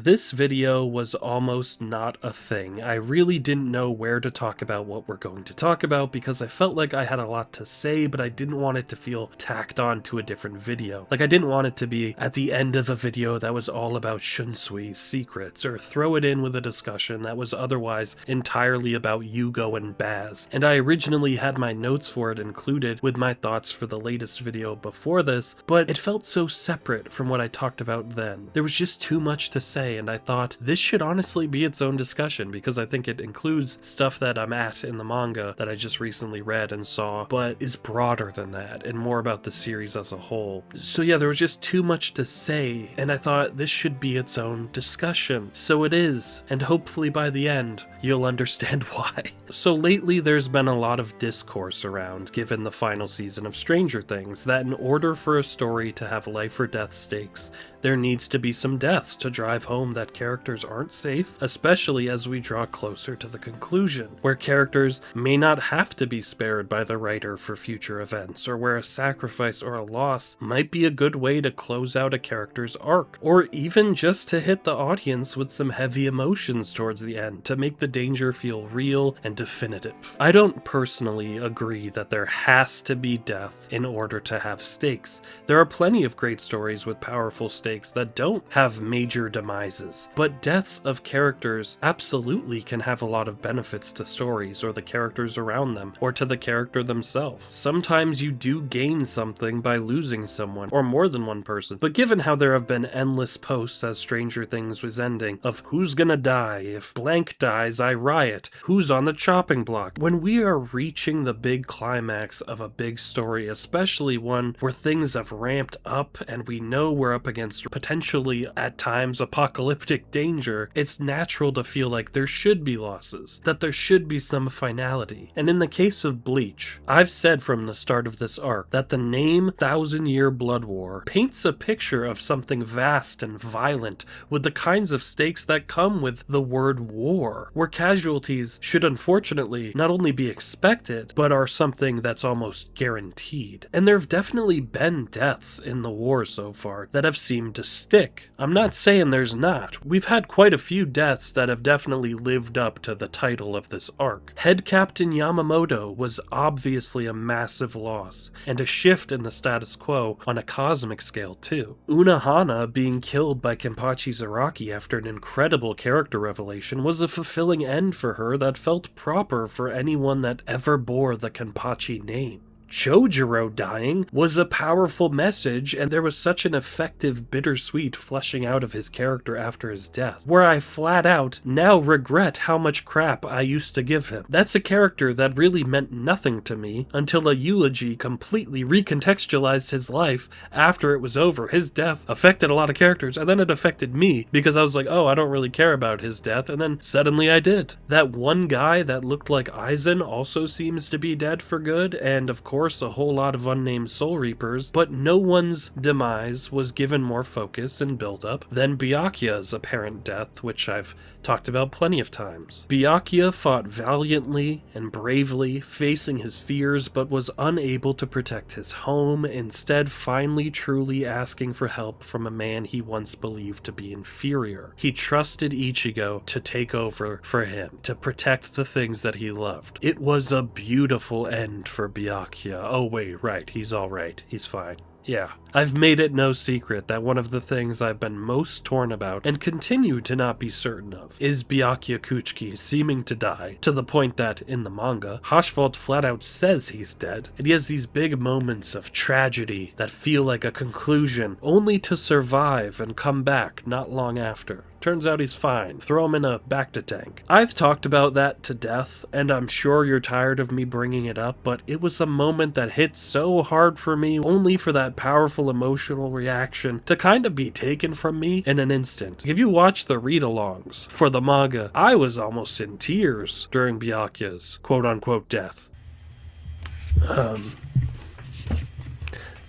This video was almost not a thing. I really didn't know where to talk about what we're going to talk about because I felt like I had a lot to say, but I didn't want it to feel tacked on to a different video. Like I didn't want it to be at the end of a video that was all about Shunsui's secrets, or throw it in with a discussion that was otherwise entirely about Yugo and Baz. And I originally had my notes for it included with my thoughts for the latest video before this, but it felt so separate from what I talked about then. There was just too much to say, and I thought this should honestly be its own discussion because I think it includes stuff that I'm at in the manga that I just recently read and saw, but is broader than that and more about the series as a whole. So yeah, there was just too much to say, and I thought this should be its own discussion. So it is, and hopefully by the end, you'll understand why. So lately there's been a lot of discourse around, given the final season of Stranger Things, that in order for a story to have life or death stakes, there needs to be some deaths to drive home that characters aren't safe, especially as we draw closer to the conclusion, where characters may not have to be spared by the writer for future events, or where a sacrifice or a loss might be a good way to close out a character's arc, or even just to hit the audience with some heavy emotions towards the end to make the danger feel real and definitive. I don't personally agree that there has to be death in order to have stakes. There are plenty of great stories with powerful stakes that don't have major demises, but deaths of characters absolutely can have a lot of benefits to stories or the characters around them, or to the character themselves. Sometimes you do gain something by losing someone, or more than one person, but given how there have been endless posts as Stranger Things was ending, of who's gonna die, if blank dies I riot, who's on the chopping block, when we are reaching the big climax of a big story, especially one where things have ramped up and we know we're up against potentially at times apocalyptic danger, it's natural to feel like there should be losses, that there should be some finality. And in the case of Bleach, I've said from the start of this arc that the name Thousand Year Blood War paints a picture of something vast and violent with the kinds of stakes that come with the word war, where casualties should unfortunately not only be expected, but are something that's almost guaranteed. And there have definitely been deaths in the war so far that have seemed to stick. I'm not saying there's not. We've had quite a few deaths that have definitely lived up to the title of this arc. Head Captain Yamamoto was obviously a massive loss, and a shift in the status quo on a cosmic scale too. Unohana being killed by Kenpachi Zaraki after an incredible character revelation was a fulfilling end for her that felt proper for anyone that ever bore the Kenpachi name. Chojiro dying was a powerful message, and there was such an effective bittersweet fleshing out of his character after his death, where I flat out now regret how much crap I used to give him. That's a character that really meant nothing to me until a eulogy completely recontextualized his life after it was over. His death affected a lot of characters, and then it affected me because I was like, oh, I don't really care about his death, and then suddenly I did. That one guy that looked like Aizen also seems to be dead for good, and of course a whole lot of unnamed Soul Reapers, but no one's demise was given more focus and build-up than Byakuya's apparent death, which I've talked about plenty of times. Byakuya fought valiantly and bravely, facing his fears, but was unable to protect his home, instead finally truly asking for help from a man he once believed to be inferior. He trusted Ichigo to take over for him, to protect the things that he loved. It was a beautiful end for Byakuya. Oh wait, right, he's alright, he's fine. Yeah, I've made it no secret that one of the things I've been most torn about and continue to not be certain of is Byakuya Kuchiki seeming to die, to the point that, in the manga, Haschwald flat out says he's dead, and he has these big moments of tragedy that feel like a conclusion, only to survive and come back not long after. Turns out he's fine. Throw him in a Bacta tank. I've talked about that to death, and I'm sure you're tired of me bringing it up, but it was a moment that hit so hard for me, only for that powerful emotional reaction to kind of be taken from me in an instant. If you watch the read-alongs for the manga, I was almost in tears during Byakuya's quote-unquote death.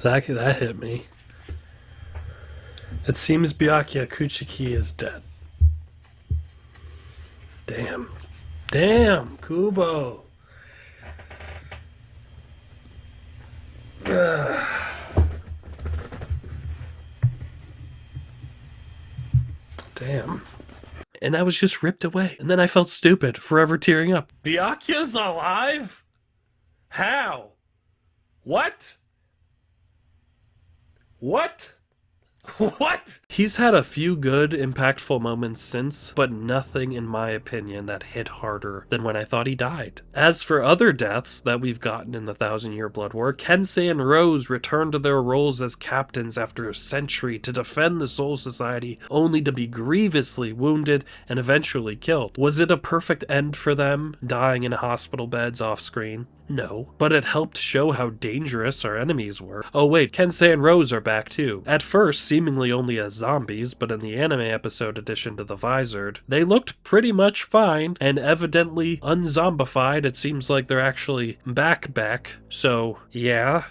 That hit me. It seems Byakuya Kuchiki is dead. Damn, Kubo. Damn. And that was just ripped away. And then I felt stupid, forever tearing up. Byakuya's alive? How? What? What? What? He's had a few good, impactful moments since, but nothing, in my opinion, that hit harder than when I thought he died. As for other deaths that we've gotten in the Thousand Year Blood War, Kensei and Rose returned to their roles as captains after a century to defend the Soul Society, only to be grievously wounded and eventually killed. Was it a perfect end for them, dying in hospital beds off-screen? No, but it helped show how dangerous our enemies were. Oh wait, Kensei and Rose are back too. At first, seemingly only as zombies, but in the anime episode addition to the Visored, they looked pretty much fine, and evidently unzombified. It seems like they're actually back, so yeah.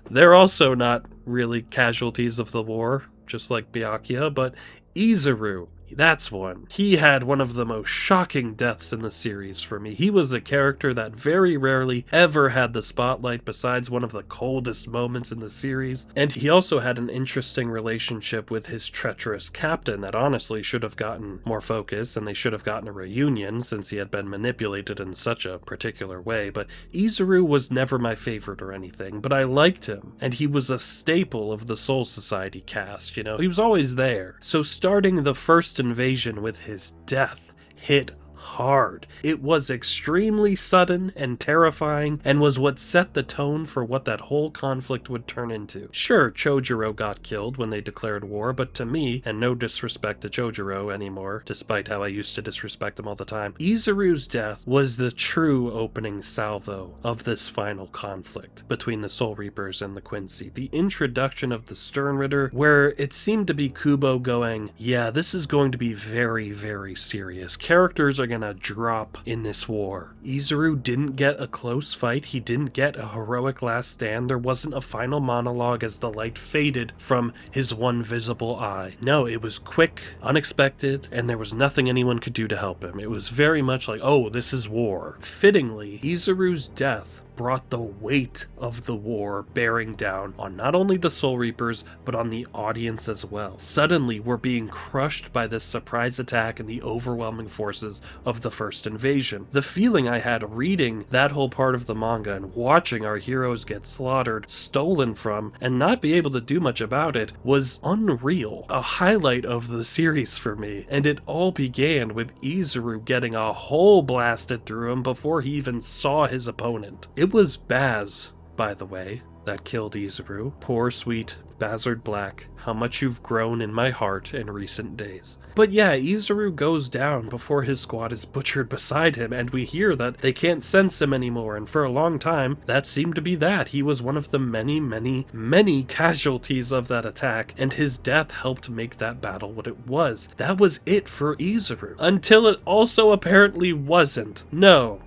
They're also not really casualties of the war, just like Byakuya, but Izuru. That's one. He had one of the most shocking deaths in the series for me. He was a character that very rarely ever had the spotlight besides one of the coldest moments in the series, and he also had an interesting relationship with his treacherous captain that honestly should have gotten more focus, and they should have gotten a reunion since he had been manipulated in such a particular way. But Izuru was never my favorite or anything, but I liked him, and he was a staple of the Soul Society cast, you know? He was always there. So starting the first invasion with his death hit hard. It was extremely sudden and terrifying, and was what set the tone for what that whole conflict would turn into. Sure, Chojiro got killed when they declared war, but to me, and no disrespect to Chojiro anymore, despite how I used to disrespect him all the time, Izuru's death was the true opening salvo of this final conflict between the Soul Reapers and the Quincy. The introduction of the Sternritter, where it seemed to be Kubo going, yeah, this is going to be very, very serious. Characters are gonna drop in this war. Izuru didn't get a close fight. He didn't get a heroic last stand. There wasn't a final monologue as the light faded from his one visible eye. No, it was quick, unexpected, and there was nothing anyone could do to help him. It was very much like, oh, this is war. Fittingly, Izuru's death brought the weight of the war bearing down on not only the Soul Reapers, but on the audience as well. Suddenly, we're being crushed by this surprise attack and the overwhelming forces of the first invasion. The feeling I had reading that whole part of the manga and watching our heroes get slaughtered, stolen from, and not be able to do much about it was unreal. A highlight of the series for me, and it all began with Izuru getting a hole blasted through him before he even saw his opponent. It was Baz, by the way, that killed Izuru. Poor sweet Bazard Black, how much you've grown in my heart in recent days. But yeah, Izuru goes down before his squad is butchered beside him, and we hear that they can't sense him anymore, and for a long time, that seemed to be that. He was one of the many casualties of that attack, and his death helped make that battle what it was. That was it for Izuru. Until it also apparently wasn't. No.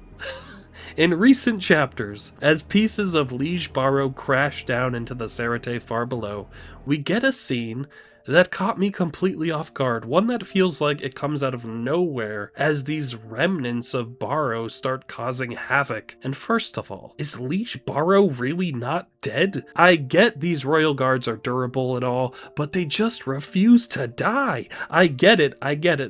In recent chapters, as pieces of Liege Barrow crash down into the Serete far below, we get a scene that caught me completely off guard, one that feels like it comes out of nowhere as these remnants of Barrow start causing havoc. And first of all, is Liege Barrow really not dead? I get these royal guards are durable and all, but they just refuse to die. I get it.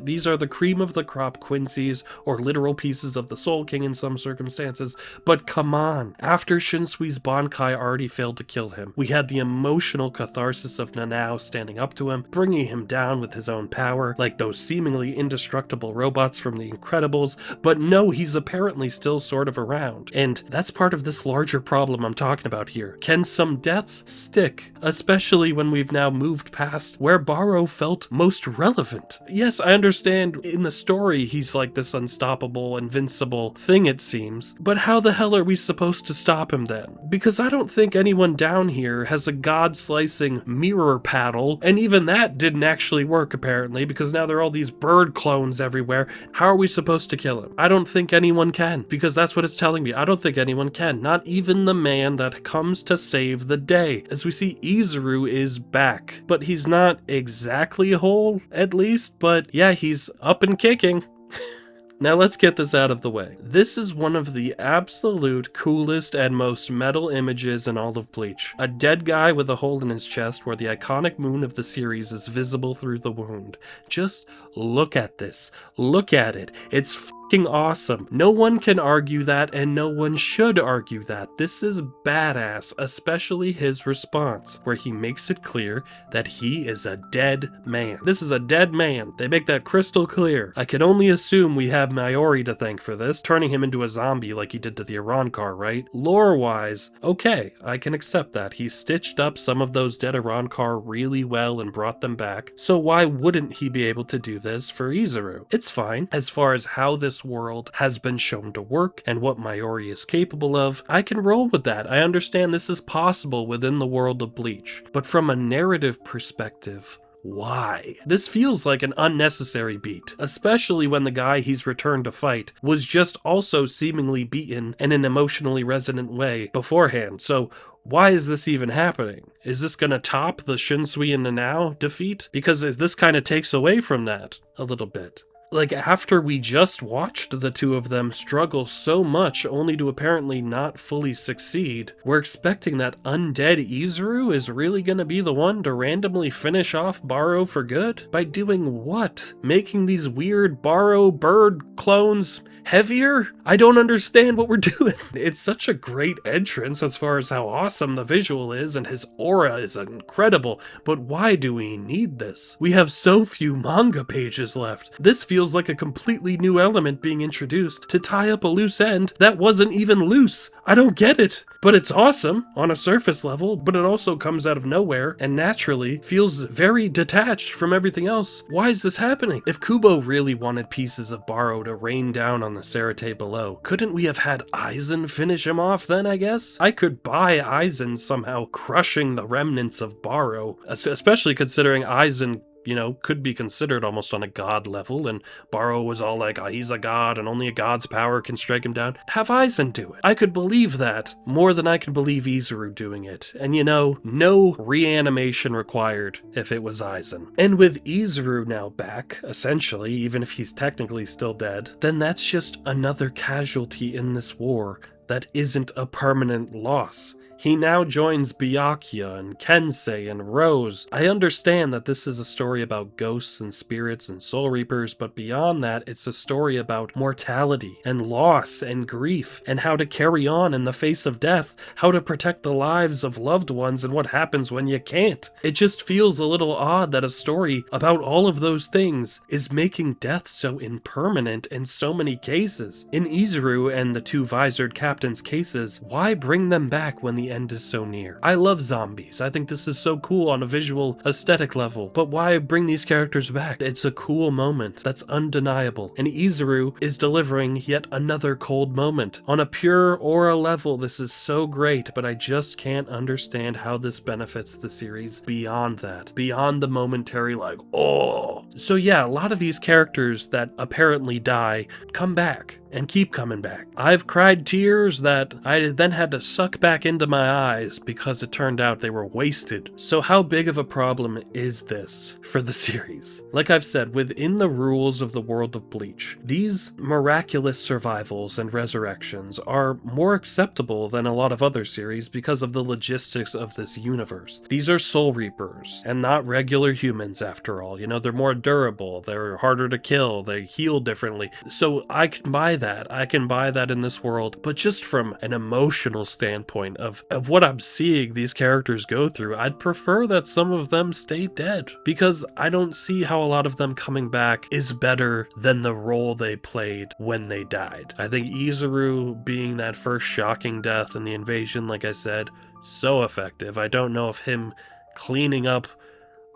These are the cream of the crop Quincy's, or literal pieces of the Soul King in some circumstances, but come on. After Shinsui's Bankai already failed to kill him, we had the emotional catharsis of Nanao standing up to him, bringing him down with his own power, like those seemingly indestructible robots from The Incredibles, but no, he's apparently still sort of around. And that's part of this larger problem I'm talking about here. Can some deaths stick, especially when we've now moved past where Barrow felt most relevant? Yes, I understand in the story he's like this unstoppable, invincible thing it seems, but how the hell are we supposed to stop him then? Because I don't think anyone down here has a god-slicing mirror paddle, and even that didn't actually work apparently, because now there are all these bird clones everywhere. How are we supposed to kill him? I don't think anyone can, because that's what it's telling me. I don't think anyone can, not even the man that comes to save the day. As we see, Izuru is back, but he's not exactly whole, at least, but yeah, he's up and kicking. Now let's get this out of the way. This is one of the absolute coolest and most metal images in all of Bleach. A dead guy with a hole in his chest where the iconic moon of the series is visible through the wound. Just look at this. Look at it. It's f***ing awesome. No one can argue that, and no one should argue that. This is badass, especially his response, where he makes it clear that he is a dead man. This is a dead man. They make that crystal clear. I can only assume we have Mayuri to thank for this, turning him into a zombie like he did to the Iran-car, right? Lore-wise, okay, I can accept that. He stitched up some of those dead Iran-car really well and brought them back, so why wouldn't he be able to do this for Izuru? It's fine. As far as how this world has been shown to work and what Mayuri is capable of, I can roll with that. I understand this is possible within the world of Bleach, but from a narrative perspective, why? This feels like an unnecessary beat, especially when the guy he's returned to fight was just also seemingly beaten in an emotionally resonant way beforehand, so why is this even happening? Is this gonna top the Shinsui and Nanao defeat? Because this kind of takes away from that a little bit. Like, after we just watched the two of them struggle so much only to apparently not fully succeed, we're expecting that undead Izuru is really gonna be the one to randomly finish off Baro for good? By doing what? Making these weird Baro bird clones heavier? I don't understand what we're doing. It's such a great entrance as far as how awesome the visual is, and his aura is incredible, but why do we need this? We have so few manga pages left. This feels like a completely new element being introduced to tie up a loose end that wasn't even loose. I don't get it. But it's awesome on a surface level, but it also comes out of nowhere and naturally feels very detached from everything else. Why is this happening? If Kubo really wanted pieces of Baro to rain down on the Serite below, couldn't we have had Aizen finish him off then, I guess? I could buy Aizen somehow crushing the remnants of Baro, especially considering Aizen, you know, could be considered almost on a god level, and Baro was all like, oh, he's a god and only a god's power can strike him down. Have Aizen do it. I could believe that more than I can believe Izuru doing it. And you know, no reanimation required if it was Aizen. And with Izuru now back, essentially, even if he's technically still dead, then that's just another casualty in this war that isn't a permanent loss. He now joins Byakuya and Kensei and Rose. I understand that this is a story about ghosts and spirits and soul reapers, but beyond that, it's a story about mortality and loss and grief and how to carry on in the face of death, how to protect the lives of loved ones and what happens when you can't. It just feels a little odd that a story about all of those things is making death so impermanent in so many cases. In Izuru and the two visored captains' cases, why bring them back when the end is so near? I love zombies. I think this is so cool on a visual aesthetic level, but why bring these characters back? It's a cool moment that's undeniable, and Izuru is delivering yet another cold moment. On a pure aura level, this is so great, but I just can't understand how this benefits the series beyond that, beyond the momentary like, oh. So yeah, a lot of these characters that apparently die come back and keep coming back. I've cried tears that I then had to suck back into my eyes because it turned out they were wasted. So how big of a problem is this for the series? Like I've said, within the rules of the world of Bleach, these miraculous survivals and resurrections are more acceptable than a lot of other series because of the logistics of this universe. These are soul reapers and not regular humans after all. You know, they're more durable, they're harder to kill, they heal differently. So I can buy that. I can buy that in this world, but just from an emotional standpoint of what I'm seeing these characters go through, I'd prefer that some of them stay dead, because I don't see how a lot of them coming back is better than the role they played when they died. I think Izuru being that first shocking death in the invasion, like I said, so effective. I don't know if him cleaning up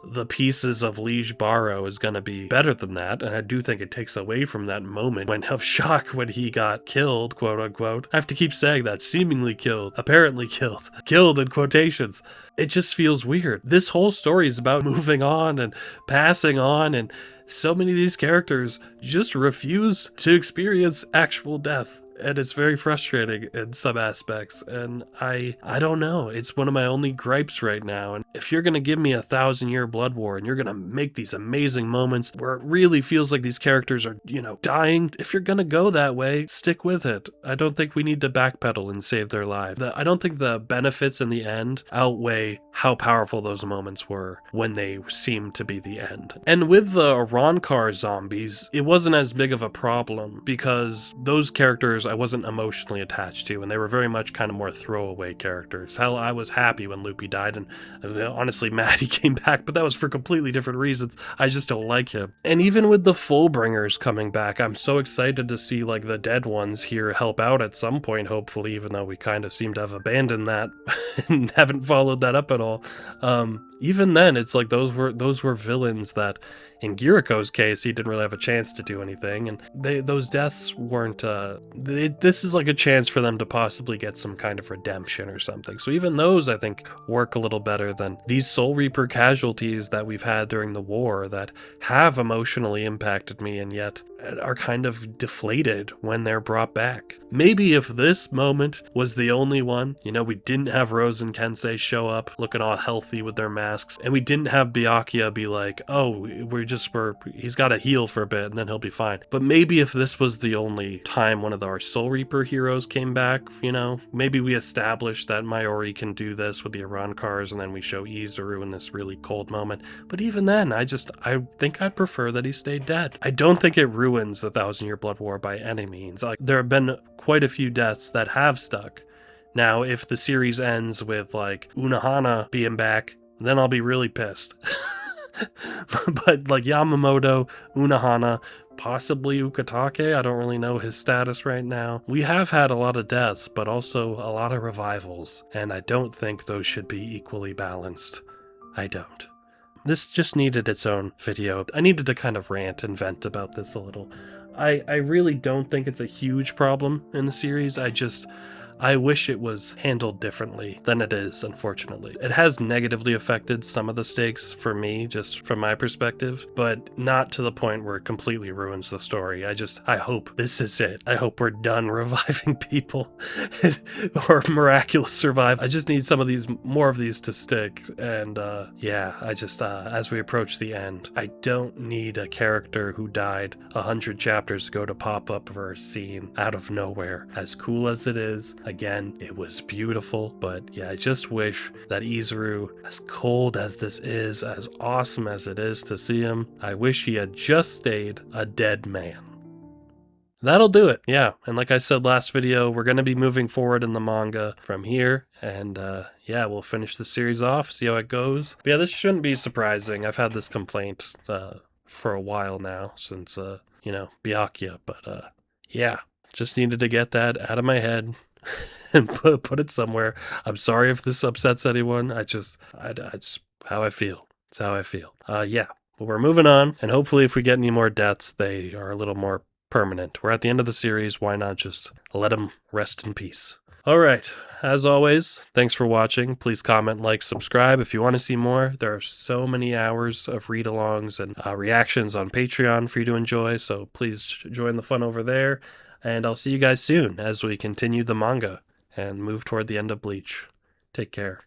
the pieces of Liege Baro is going to be better than that, and I do think it takes away from that moment of shock when he got killed, quote unquote. I have to keep saying that, seemingly killed, apparently killed in quotations. It just feels weird. This whole story is about moving on and passing on and so many of these characters just refuse to experience actual death. And it's very frustrating in some aspects. And I don't know. It's one of my only gripes right now. And if you're going to give me 1,000-year blood war and you're going to make these amazing moments where it really feels like these characters are, dying, if you're going to go that way, stick with it. I don't think we need to backpedal and save their lives. I don't think the benefits in the end outweigh how powerful those moments were when they seemed to be the end. And with the Ronkar zombies, it wasn't as big of a problem because those characters I wasn't emotionally attached to, and they were very much kind of more throwaway characters. Hell, I was happy when Loopy died, and honestly mad he came back, but that was for completely different reasons. I just don't like him. And even with the Fullbringers coming back, I'm so excited to see like the dead ones here help out at some point, hopefully, even though we kind of seem to have abandoned that and haven't followed that up at all. Even then, it's like those were villains that, in Giriko's case, he didn't really have a chance to do anything, and those deaths weren't. This is like a chance for them to possibly get some kind of redemption or something. So even those, I think, work a little better than these Soul Reaper casualties that we've had during the war that have emotionally impacted me and yet are kind of deflated when they're brought back. Maybe if this moment was the only one, we didn't have Rose and Kensei show up looking all healthy with their masks, and we didn't have Byakuya be like, oh, he's got to heal for a bit and then he'll be fine. But maybe if this was the only time one of our Soul Reaper heroes came back, maybe we established that Mayuri can do this with the Arankars, and then we show Izuru in this really cold moment. But even then, I think I'd prefer that he stayed dead. I don't think it ruins the 1,000-year blood war by any means. Like, there have been quite a few deaths that have stuck. Now, if the series ends with like Unohana being back, then I'll be really pissed. But like Yamamoto, Unohana, possibly Ukitake, I don't really know his status right now. We have had a lot of deaths, but also a lot of revivals, and I don't think those should be equally balanced. I don't. This just needed its own video. I needed to kind of rant and vent about this a little. I really don't think it's a huge problem in the series. I wish it was handled differently than it is, unfortunately. It has negatively affected some of the stakes for me, just from my perspective, but not to the point where it completely ruins the story. I hope this is it. I hope we're done reviving people or miraculous survive. I just need more of these to stick. And as we approach the end, I don't need a character who died 100 chapters ago to pop up for a scene out of nowhere. As cool as it is, again, it was beautiful, but yeah, I just wish that Izuru, as cold as this is, as awesome as it is to see him, I wish he had just stayed a dead man. That'll do it, yeah. And like I said last video, we're going to be moving forward in the manga from here, and we'll finish the series off, see how it goes. But yeah, this shouldn't be surprising. I've had this complaint for a while now, since, Byakuya, but just needed to get that out of my head and put it somewhere. I'm sorry if this upsets anyone. I just how I feel. It's how I feel. But we're moving on, and hopefully if we get any more deaths, they are a little more permanent. We're at the end of the series. Why not just let them rest in peace? All right. As always, thanks for watching. Please comment, like, subscribe if you want to see more. There are so many hours of read-alongs and reactions on Patreon for you to enjoy, so please join the fun over there. And I'll see you guys soon as we continue the manga and move toward the end of Bleach. Take care.